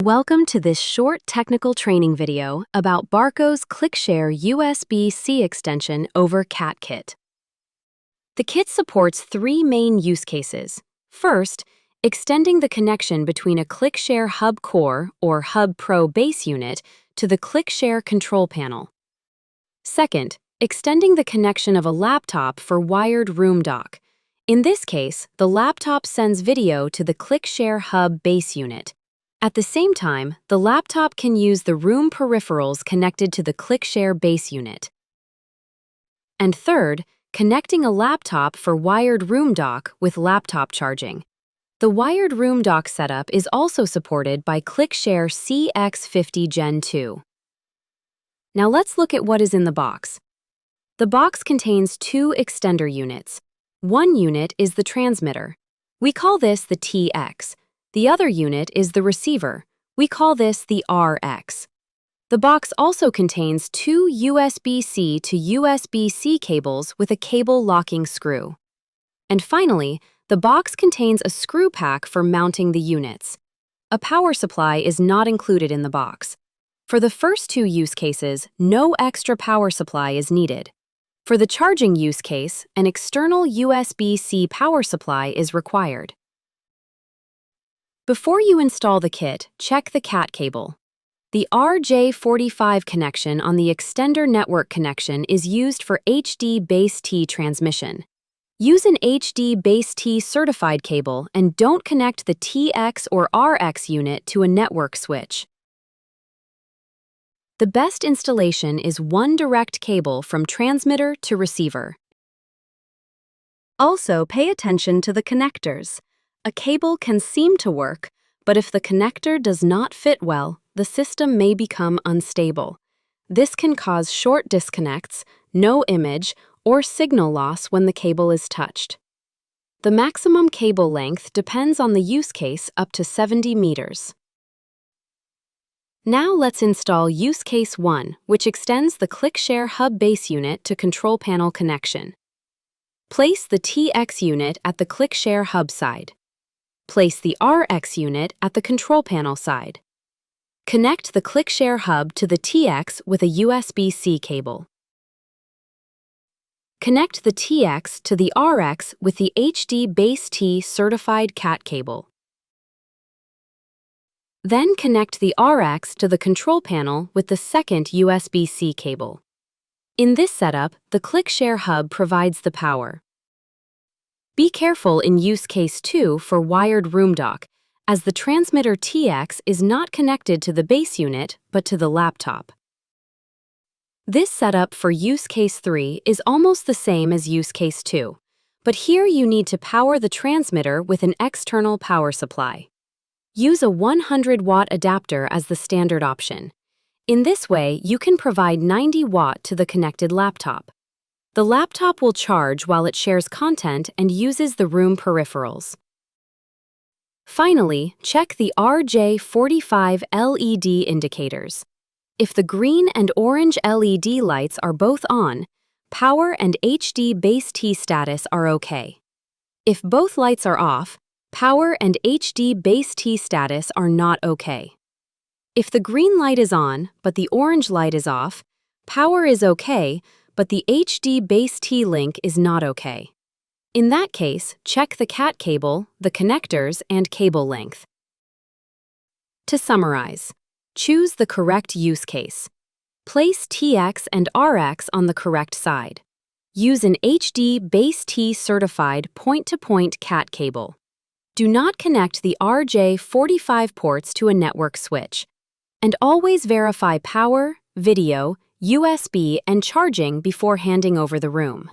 Welcome to this short technical training video about Barco's ClickShare USB-C extension over CAT kit. The kit supports three main use cases. First, extending the connection between a ClickShare Hub Core or Hub Pro base unit to the ClickShare control panel. Second, extending the connection of a laptop for wired room dock. In this case, the laptop sends video to the ClickShare Hub base unit. At the same time, the laptop can use the room peripherals connected to the ClickShare base unit. And third, connecting a laptop for wired room dock with laptop charging. The wired room dock setup is also supported by ClickShare CX50 Gen 2. Now let's look at what is in the box. The box contains two extender units. One unit is the transmitter. We call this the TX. The other unit is the receiver. We call this the RX. The box also contains two USB-C to USB-C cables with a cable locking screw. And finally, the box contains a screw pack for mounting the units. A power supply is not included in the box. For the first two use cases, no extra power supply is needed. For the charging use case, an external USB-C power supply is required. Before you install the kit, check the CAT cable. The RJ45 connection on the extender network connection is used for HD base T transmission. Use an HD base T certified cable and don't connect the TX or RX unit to a network switch. The best installation is one direct cable from transmitter to receiver. Also, pay attention to the connectors. A cable can seem to work, but if the connector does not fit well, the system may become unstable. This can cause short disconnects, no image, or signal loss when the cable is touched. The maximum cable length depends on the use case up to 70 meters. Now let's install Use Case 1, which extends the ClickShare Hub base unit to control panel connection. Place the TX unit at the ClickShare Hub side. Place the RX unit at the control panel side. Connect the ClickShare Hub to the TX with a USB-C cable. Connect the TX to the RX with the HD base T certified CAT cable. Then connect the RX to the control panel with the second USB-C cable. In this setup, the ClickShare Hub provides the power. Be careful in Use Case 2 for wired room dock, as the transmitter TX is not connected to the base unit but to the laptop. This setup for Use Case 3 is almost the same as Use Case 2, but here you need to power the transmitter with an external power supply. Use a 100-watt adapter as the standard option. In this way, you can provide 90 watt to the connected laptop. The laptop will charge while it shares content and uses the room peripherals. Finally, check the RJ45 LED indicators. If the green and orange LED lights are both on, power and HD base T status are okay. If both lights are off, power and HD base T status are not okay. If the green light is on, but the orange light is off, power is okay, but the HD base T link is not okay. In that case, check the CAT cable, the connectors, and cable length. To summarize, choose the correct use case. Place TX and RX on the correct side. Use an HD base T certified point-to-point CAT cable. Do not connect the RJ45 ports to a network switch. And always verify power, video, USB, and charging before handing over the room.